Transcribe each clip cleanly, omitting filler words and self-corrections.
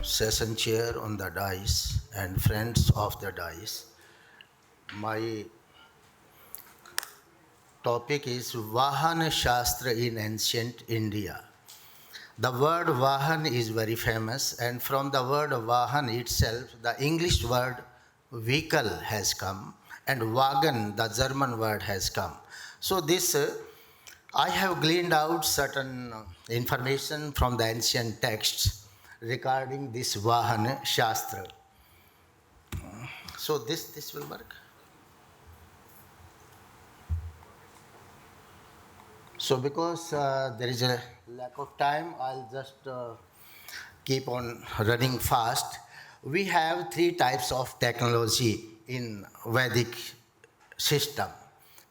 session chair on the dais and friends of the dais. My topic is Vahanashastra in ancient India. The word Vahan is very famous, and from the word Vahan itself, the English word vehicle has come, and Wagen, the German word, has come. So this I have gleaned out certain information from the ancient texts regarding this Vahana Shastra. So this will work. So because there is a lack of time, I'll just keep on running fast. We have three types of technology in Vedic system.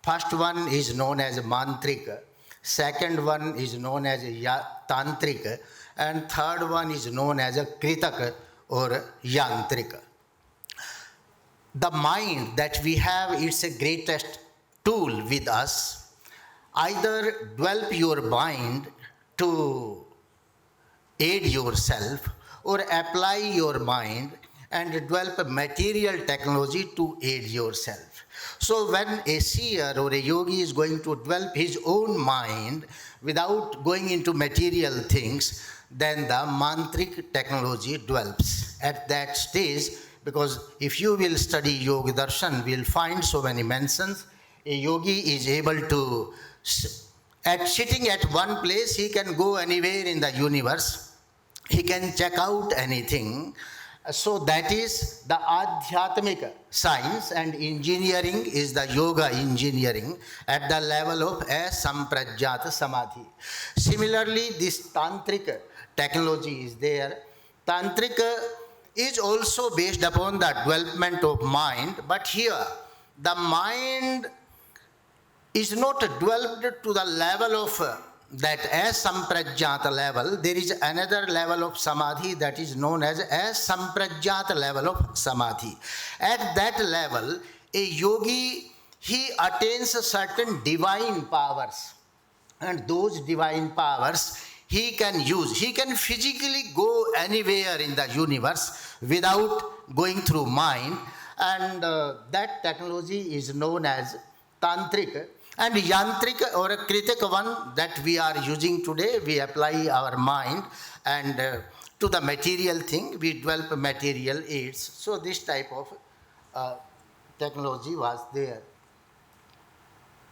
First one is known as mantrika, second one is known as tantrika, and third one is known as a kritaka or yantrika. The mind that we have is a greatest tool with us. Either develop your mind to aid yourself, or apply your mind and develop material technology to aid yourself. So when a seer or a yogi is going to develop his own mind without going into material things, then the mantric technology develops at that stage. Because if you will study Yoga Darshan, we will find so many mentions. A yogi is able to, sitting at one place, he can go anywhere in the universe. He can check out anything. So that is the Adhyatmika science, and engineering is the yoga engineering at the level of a samprajjata samadhi. Similarly, this tantric technology is there. Tantric is also based upon the development of mind, but here the mind is not developed to the level of that asamprajjata level. There is another level of samadhi that is known as asamprajjata level of samadhi. At that level, a yogi, he attains certain divine powers, and those divine powers he can use. He can physically go anywhere in the universe without going through mind, and that technology is known as tantric. And yantric or a kritik one that we are using today, we apply our mind and to the material thing, we develop material aids. So this type of technology was there.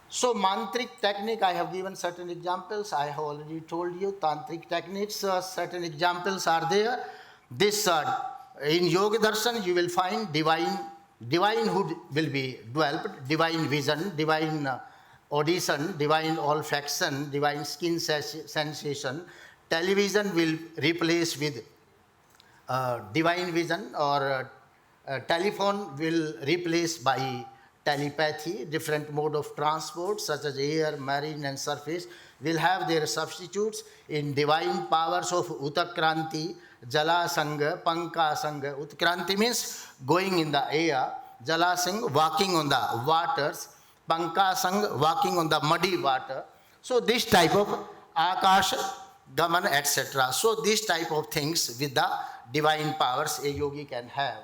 So mantric technique, I have given certain examples. I have already told you tantric techniques, certain examples are there. This in Yoga Darshan you will find divinehood will be developed, divine vision, divine audition, divine olfaction, divine skin sensation. Television will replace with divine vision, or telephone will replace by telepathy. Different mode of transport such as air, marine and surface will have their substitutes in divine powers of Utakranti, Jalasanga, Pankasanga. Utkranti means going in the air, Jalasang walking on the waters, Pankasang walking on the muddy water. So this type of Akash, Gaman, etc. So this type of things with the divine powers a yogi can have.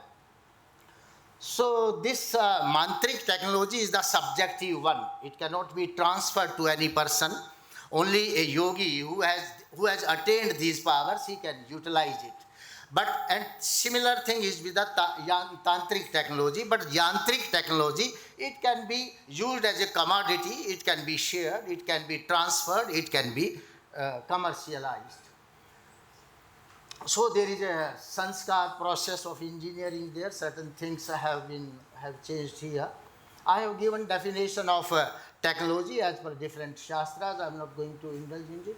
So this mantric technology is the subjective one. It cannot be transferred to any person. Only a yogi who has attained these powers, he can utilize it. But and similar thing is with the tantric technology. But yantric technology, it can be used as a commodity. It can be shared. It can be transferred. It can be commercialized. So there is a sanskar process of engineering there. Certain things have changed here. I have given definition of technology as per different shastras. I am not going to indulge in it.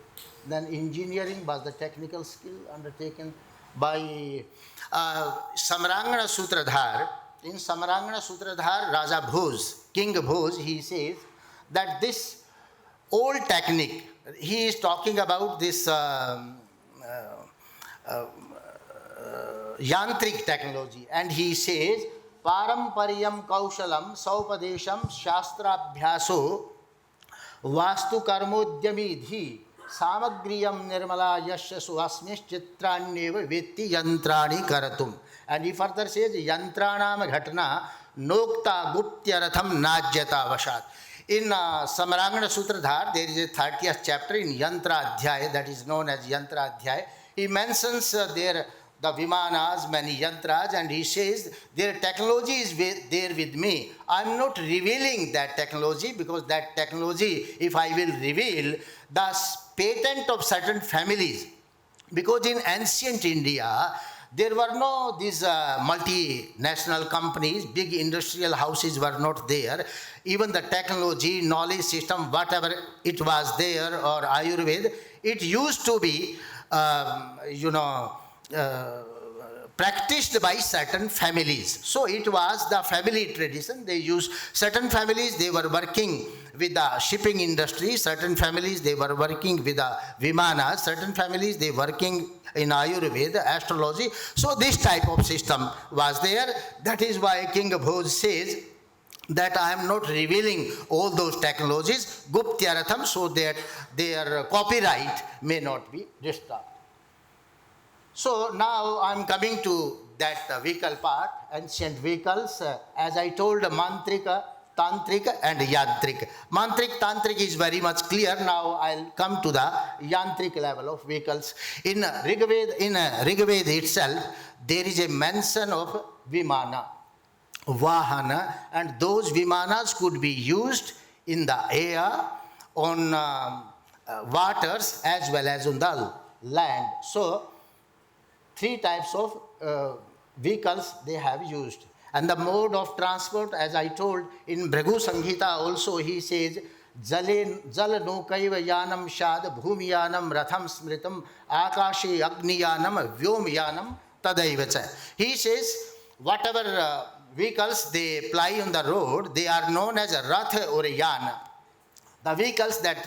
Then engineering was the technical skill undertaken by Samrangana Sutradhar. In Samrangana Sutradhar, Raja Bhoj, King Bhoj, he says that this old technique, he is talking about this yantric technology, and he says parampariyam kaushalam saupadesham shastrabhyaso vastu karmodyami dhi Samagriyam nirmala yasya suhasmish chitranyeva vetti yantrani karatum. And he further says, Yantranam ghatna nokta guptyaratham najyata vashat. In Samarangana Sutradhar, there is a 30th chapter in Yantra Adhyaya, that is known as Yantra Adhyaya. He mentions there the Vimanas, many Yantras, and he says, their technology is there with me. I am not revealing that technology, because that technology, if I will reveal, the patent of certain families, because in ancient India, there were no these multinational companies, big industrial houses were not there. Even the technology, knowledge system, whatever it was there, or Ayurveda, it used to be, practiced by certain families. So it was the family tradition. They used, certain families, they were working with the shipping industry, certain families, they were working with the Vimanas, certain families, they working in Ayurveda, astrology. So this type of system was there. That is why King Bhoj says that I am not revealing all those technologies, Guptyaratham, so that their copyright may not be disturbed. So now I am coming to that vehicle part, ancient vehicles. As I told, Mantrika, Tantrika and Yantrik. Mantrik, Tantric is very much clear. Now I'll come to the Yantrik level of vehicles. In Rigveda itself, there is a mention of Vimana, Vahana, and those Vimanas could be used in the air, on waters, as well as on the land. So, three types of vehicles they have used. And the mode of transport, as I told, in Bhrigu Samhita also he says, Jal nokaiva yanam shad bhumi yanam ratham smritam akashi agni yanam vyom yanam tadaivacha. He says, whatever vehicles they ply on the road, they are known as a rath or a yana. The vehicles that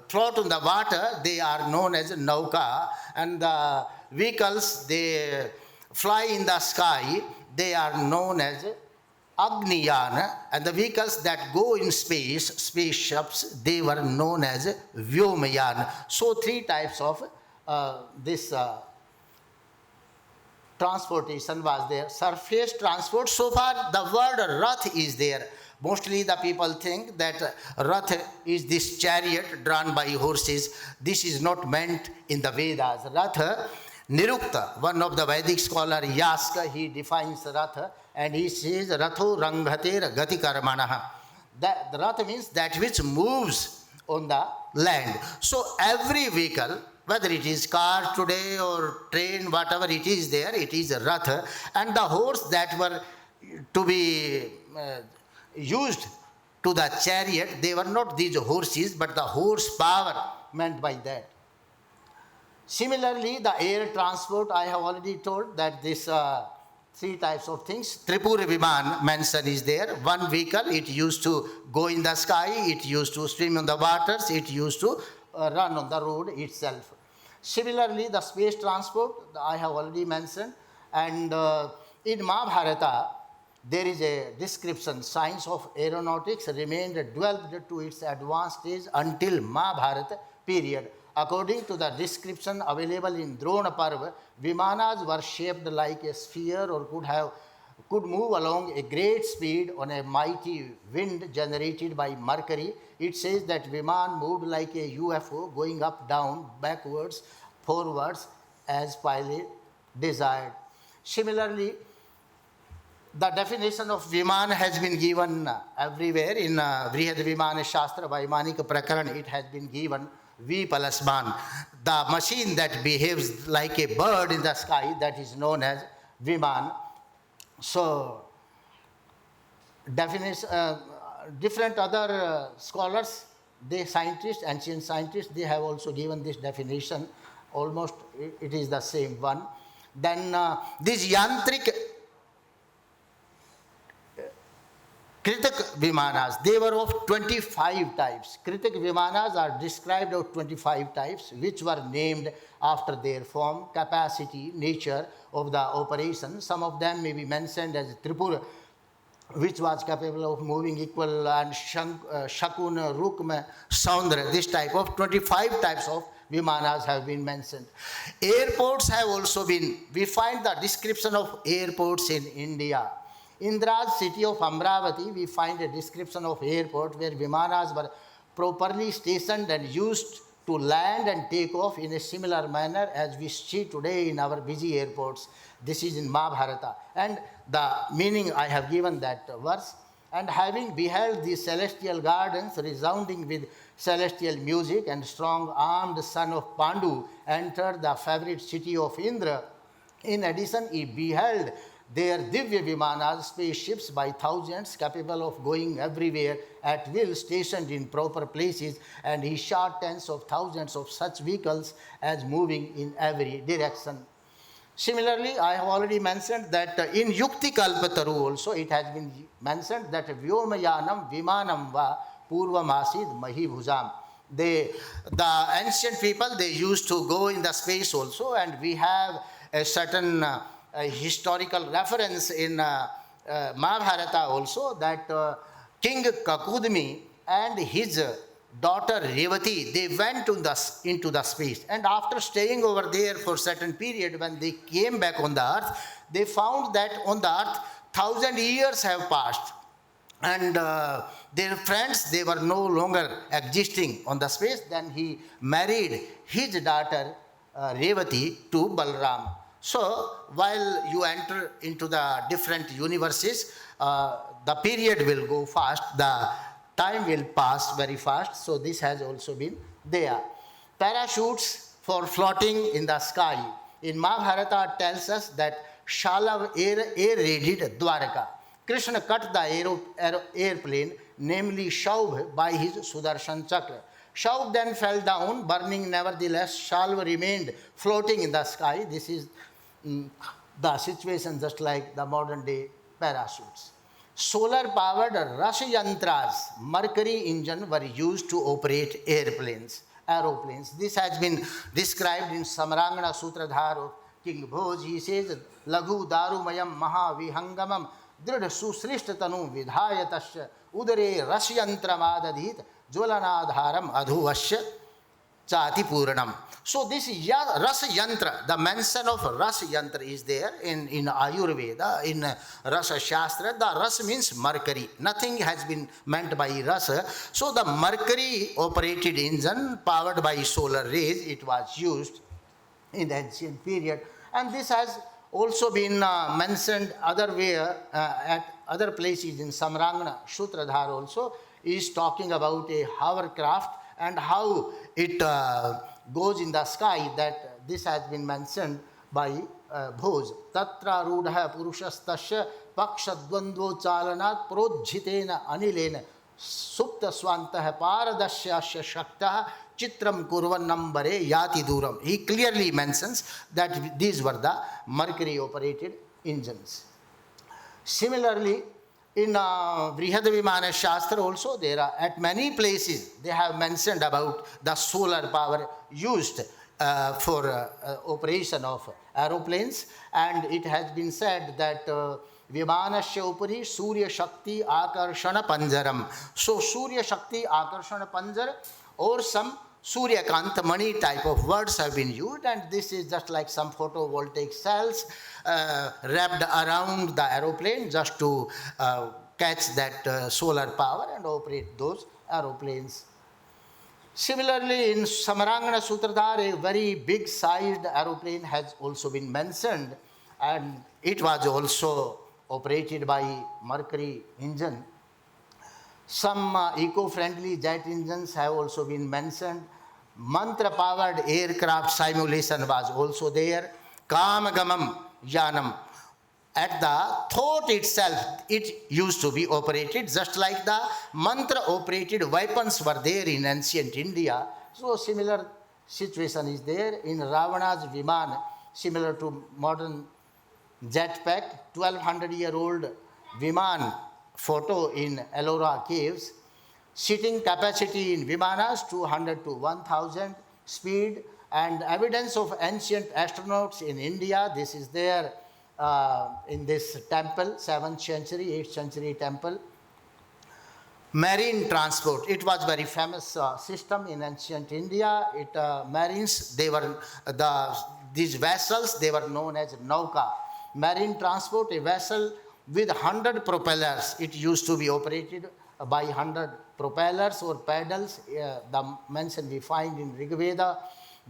float on the water, they are known as nauka, and the vehicles they fly in the sky, they are known as Agniyana, and the vehicles that go in space, spaceships, they were known as Vyomayana. So three types of this transportation was there. Surface transport, so far the word Rath is there. Mostly the people think that Rath is this chariot drawn by horses. This is not meant in the Vedas. Rath, Nirukta, one of the Vedic scholar, Yaska, he defines Ratha, and he says, Ratho Ranghater Gati Karmanaha. That Ratha means that which moves on the land. So every vehicle, whether it is car today or train, whatever it is there, it is Ratha. And the horse that were to be used to the chariot, they were not these horses, but the horsepower meant by that. Similarly, the air transport, I have already told that this three types of things. Tripura Viman mention is there. One vehicle, it used to go in the sky, it used to swim on the waters, it used to run on the road itself. Similarly, the space transport, I have already mentioned. And in Mahabharata, there is a description, science of aeronautics remained developed to its advanced stage until Mahabharata period. According to the description available in Drona Parva, Vimanas were shaped like a sphere or could move along a great speed on a mighty wind generated by Mercury. It says that Viman moved like a UFO, going up, down, backwards, forwards, as pilot desired. Similarly, the definition of Viman has been given everywhere. In Vrihad Vahanashastra, Vaimanika Prakaran, it has been given V plus man. The machine that behaves like a bird in the sky, that is known as Viman. So, different other scholars, ancient scientists, they have also given this definition. Almost it is the same one. Then this Yantrik Kritik Vimanas, they were of 25 types. Kritik Vimanas are described of 25 types, which were named after their form, capacity, nature of the operation. Some of them may be mentioned as Tripura which was capable of moving equal and Shakun, Rukma, Saundra, this type of 25 types of Vimanas have been mentioned. Airports have also been, we find the description of airports in India. Indra's city of Amravati, we find a description of airport where Vimanas were properly stationed and used to land and take off in a similar manner as we see today in our busy airports. This is in Mahabharata. And the meaning I have given that verse. And having beheld the celestial gardens resounding with celestial music, and strong armed son of Pandu entered the favorite city of Indra. In addition, he beheld their Divya Vimanas, spaceships by thousands, capable of going everywhere at will, stationed in proper places, and he shot tens of thousands of such vehicles as moving in every direction. Similarly, I have already mentioned that in Yukti Kalpataru also it has been mentioned that Vyomayanam Vimanam va Purvamasid Mahi Bhujam. The ancient people, they used to go in the space also, and we have a certain historical reference in Mahabharata also that King Kakudmi and his daughter Revati, they went into the space, and after staying over there for a certain period, when they came back on the earth, they found that on the earth 1,000 years have passed, and their friends, they were no longer existing on the space. Then he married his daughter Revati to Balram. So while you enter into the different universes, the period will go fast, the time will pass very fast. So this has also been there. Parachutes for floating in the sky. In Mahabharata tells us that Shalav air-raided Dwaraka. Krishna cut the airplane, namely Shaubh, by his Sudarshan Chakra. Shaubh then fell down, burning. Nevertheless, Shalva remained floating in the sky. This is the situation just like the modern day parachutes. Solar powered Rashayantras, Mercury engine, were used to operate aeroplanes. This has been described in Samrangana Sutradhar of King Bhoj. He says, Laghu Darumayam Maha Vihangamam Dridha Susrishtanu Vidhayatasya Udare Rashyantramadadhit Jwalanadharam Adhuvasya Chati Puranam. So this Rasa Yantra, the mention of Rasa Yantra is there in Ayurveda, in Rasa Shastra. The Rasa means mercury. Nothing has been meant by Rasa. So the mercury operated engine powered by solar rays, it was used in the ancient period. And this has also been mentioned other way at other places in Samrangana. Sutradhar also is talking about a hovercraft and how it goes in the sky, that this has been mentioned by Bhoj. Tatra rudha purushastasya pakshadvandvo chalanat prodjitena anilena supta swantah paradasya shaktah chitram kurvanambare yati duram. He clearly mentions that these were the mercury operated engines. Similarly, in Vahanashastra also, there are at many places they have mentioned about the solar power used for operation of aeroplanes, and it has been said that Vimanasya upari Surya Shakti Akarshana Panjaram. So Surya Shakti Akarshana Panjar or some Surya Kanta Mani type of words have been used, and this is just like some photovoltaic cells wrapped around the aeroplane just to catch that solar power and operate those aeroplanes. Similarly, in Samarangana Sutradhar, a very big sized aeroplane has also been mentioned, and it was also operated by mercury engine. Some eco-friendly jet engines have also been mentioned. Mantra-powered aircraft simulation was also there. Kamagamam Yanam. At the thought itself, it used to be operated, just like the mantra-operated weapons were there in ancient India. So similar situation is there in Ravana's Viman, similar to modern jetpack. 1200-year-old Viman photo in Ellora caves. Seating capacity in Vimanas 200 to 1000, speed and evidence of ancient astronauts in India. This is there in this temple, 7th century, 8th century temple. Marine transport, it was very famous system in ancient India. Marines, they were these vessels, they were known as nauka. Marine transport, a vessel with 100 propellers. It used to be operated by 100 propellers or paddles. The mention we find in Rig Veda.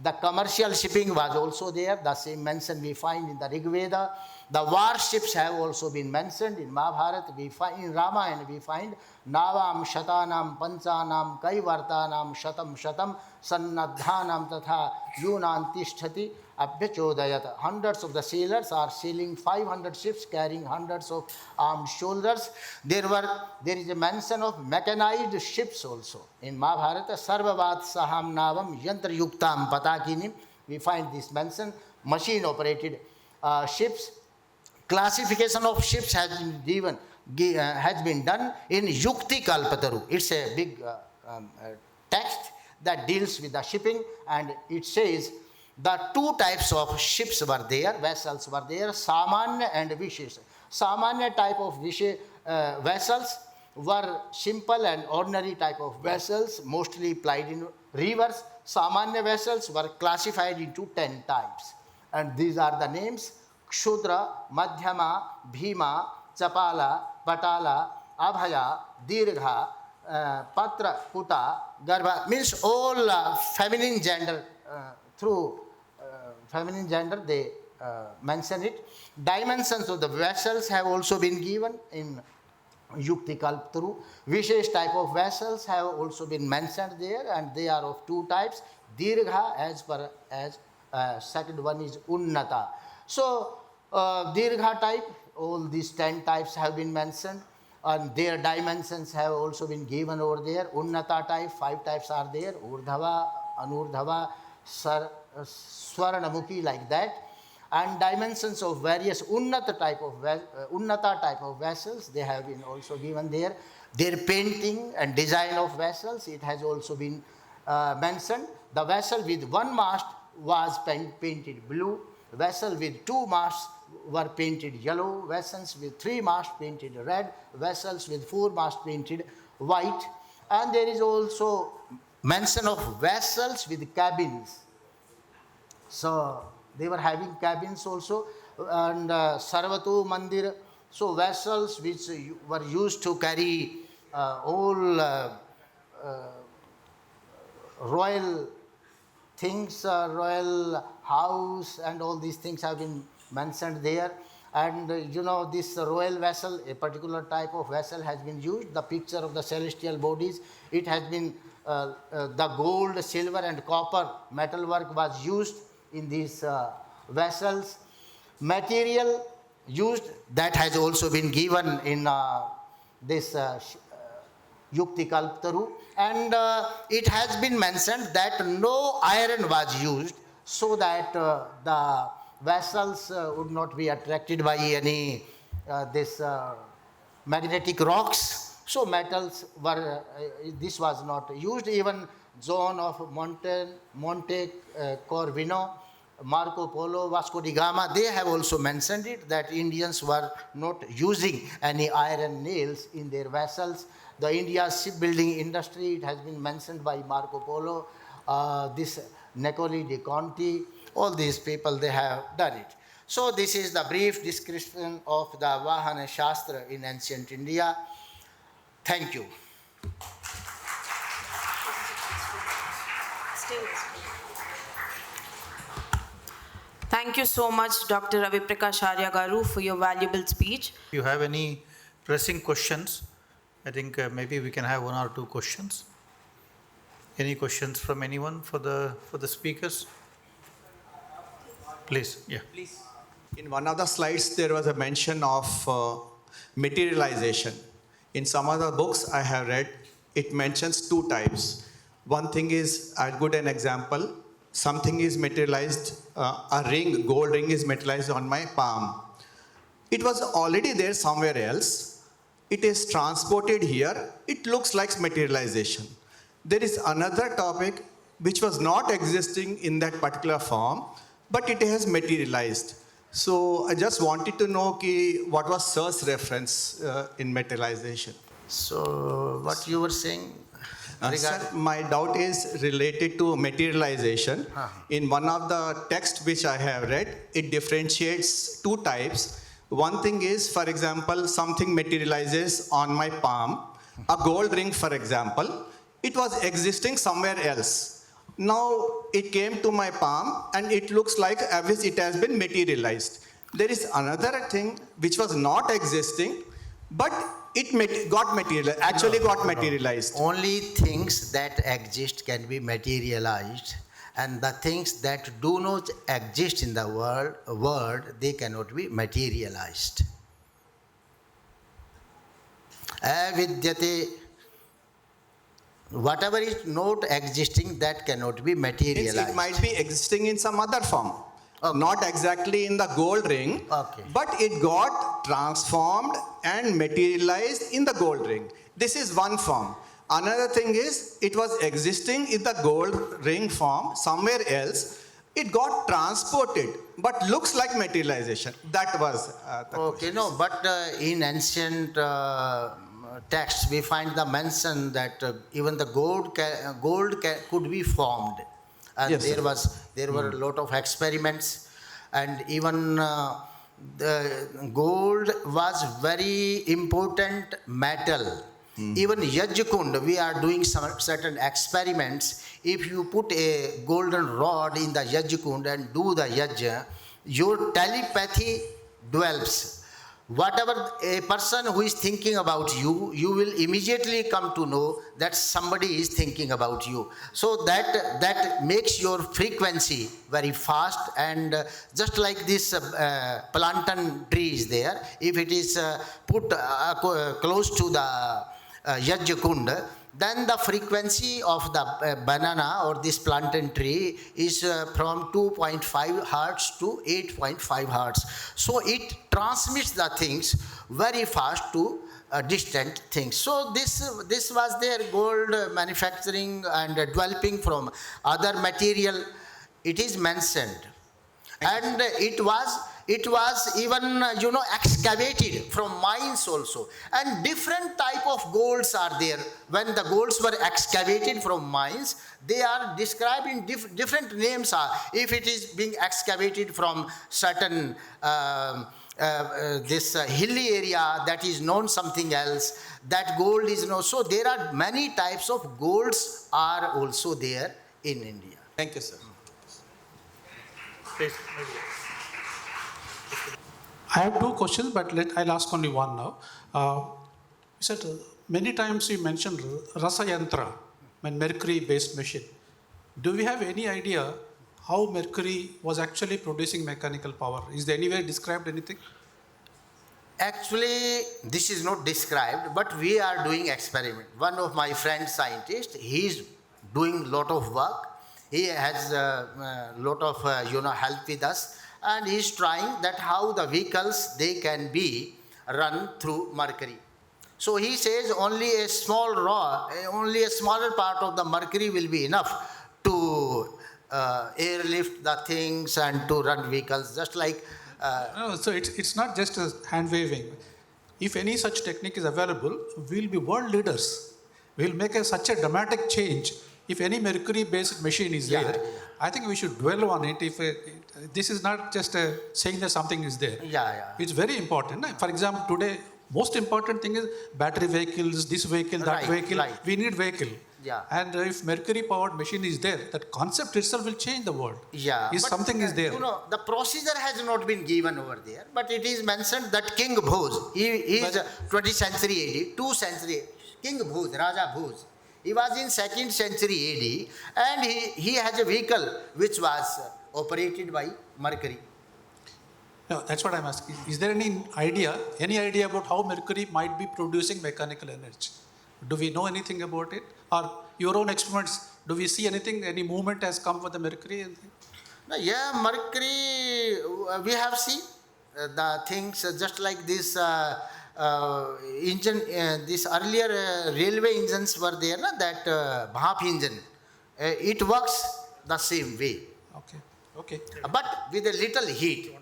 The commercial shipping was also there. The same mention we find in the Rig Veda. The warships have also been mentioned in Mahabharata. We find in Ramayana, we find Navam Shatanam Panchanam Kaivartanam Shatam Shatam Sannadhanam Tatha Yunantisthati Abhyachodayat. Hundreds of the sailors are sailing 500 ships carrying hundreds of armed soldiers. There is a mention of mechanized ships also. In Mahabharata, Sarvavat Saham Navam Yantra Yuktam Patakinim. We find this mention, machine operated ships. Classification of ships has been done in Yukti Kalpataru. It's a big text that deals with the shipping, and it says the two types of ships were there, vessels were there, Samanya and Vishesh. Samanya type of vessels were simple and ordinary type of vessels, mostly plied in rivers. Samanya vessels were classified into 10 types, and these are the names: Kshudra, Madhyama, Bhima, Chapala, Patala, Abhaya, Dirgha, Patra, Puta, Garbha. Means all feminine gender, through feminine gender they mention it. Dimensions of the vessels have also been given in Yukti Kalpataru. Vishesh type of vessels have also been mentioned there, and they are of two types. Dirgha as second one is Unnata. So, Dirgha type, all these 10 types have been mentioned, and their dimensions have also been given over there. Unnata type, 5 types are there: Urdhava, Anurdhava, Swarnamukhi, like that. And dimensions of various Unnata type of vessels, they have been also given there. Their painting and design of vessels, it has also been mentioned. The vessel with one mast was painted blue. Vessel with 2 masts were painted yellow. Vessels with 3 masts painted red. Vessels with 4 masts painted white. And there is also mention of vessels with cabins. So they were having cabins also. And Sarvatu Mandir, so vessels which were used to carry all royal things, royal house, and all these things have been mentioned there. And this royal vessel, a particular type of vessel has been used. The picture of the celestial bodies, it has been the gold, silver and copper metalwork was used in these vessels. Material used, that has also been given in this Yukti Kalpataru. And it has been mentioned that no iron was used, so that the vessels would not be attracted by any magnetic rocks. So metals were, this was not used. Even John of Monte Corvino, Marco Polo, Vasco da Gama, they have also mentioned it, that Indians were not using any iron nails in their vessels. The India's shipbuilding industry, it has been mentioned by Marco Polo, this Nicoli de Conti, all these people, they have done it. So this is the brief description of the Vahanashastra in ancient India. Thank you. Thank you so much, Dr. Ravi Prakash Arya Garu, for your valuable speech. If you have any pressing questions, I think maybe we can have 1 or 2 questions. Any questions from anyone for the speakers? Please, yeah. Please. In one of the slides, there was a mention of materialization. In some other books I have read, it mentions 2 types. One thing is, I'll give an example. Something is materialized, a ring, gold ring is materialized on my palm. It was already there somewhere else. It is transported here. It looks like materialization. There is another topic which was not existing in that particular form, but it has materialized. So I just wanted to know what was Sir's reference in materialization. So what you were saying Sir, regarding? my doubt is related to materialization. In one of the texts which I have read, it differentiates two types. One thing is, for example, something materializes on my palm. A gold ring, for example, it was existing somewhere else. Now it came to my palm and it looks like as if it has been materialized. There is another thing which was not existing, but it got materialized, actually got materialized. Only things that exist can be materialized, and the things that do not exist in the world, they cannot be materialized. Avidyate, whatever is not existing, that cannot be materialized. It might be existing in some other form. Okay. Not exactly in the gold ring, Okay. but it got transformed and materialized in the gold ring. This is one form. Another thing is, it was existing in the gold ring form somewhere else. It got transported, but looks like materialization. That was the Okay, question. no, but in ancient texts, we find the mention that even the gold could be formed, and Yes, sir. there were a lot of experiments, and even the gold was very important metal. Even Yajkund, we are doing some certain experiments. If you put a golden rod in the Yajkund and do the Yaj, your telepathy develops. Whatever a person who is thinking about you, you will immediately come to know that somebody is thinking about you. So that makes your frequency very fast, and just like this plantain tree is there, if it is put close to the Yajkund, then the frequency of the banana or this plantain tree is from 2.5 hertz to 8.5 hertz. So it transmits the things very fast to distant things. So this was their gold manufacturing and developing from other material. It is mentioned, and it was even excavated from mines also, and different type of golds are there. When the golds were excavated from mines, they are described in different names. If it is being excavated from certain this hilly area, that is known something else, that gold is known. So there are many types of golds are also there in India. Thank you, sir. Please, I have two questions, but I'll ask only one now. You said many times you mentioned Rasa Yantra, mercury-based machine. Do we have any idea how mercury was actually producing mechanical power? Is there anywhere described anything? Actually, this is not described, but we are doing experiment. One of my friend scientists, he is doing lot of work. He has a lot of help with us, and he is trying that how the vehicles they can be run through mercury. So he says only a only a smaller part of the mercury will be enough to airlift the things and to run vehicles, just like. No, so it's not just a hand waving. If any such technique is available, we'll be world leaders. We'll make such a dramatic change. If any mercury-based machine is there, I think we should dwell on it. If this is not just saying that something is there. It's very important. For example, today, most important thing is battery vehicles, this vehicle, that vehicle. We need vehicle. And if mercury-powered machine is there, that concept itself will change the world. If something is there. The procedure has not been given over there, but it is mentioned that King Bhoj, he is 20th century AD, 2nd century, King Bhoj, Raja Bhoj. He was in 2nd century AD, and he has a vehicle which was operated by mercury. No, that's what I'm asking. Is there any idea about how mercury might be producing mechanical energy? Do we know anything about it? Or your own experiments, do we see anything, any movement has come with the mercury? Mercury, we have seen the things just like this engine, this earlier railway engines were there, that Bhap engine. It works the same way. Okay. But with a little heat.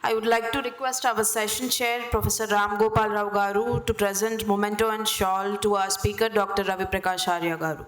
I would like to request our session chair, Professor Ramgopal Rao Garu, to present memento and shawl to our speaker, Dr. Ravi Prakash Arya Garu.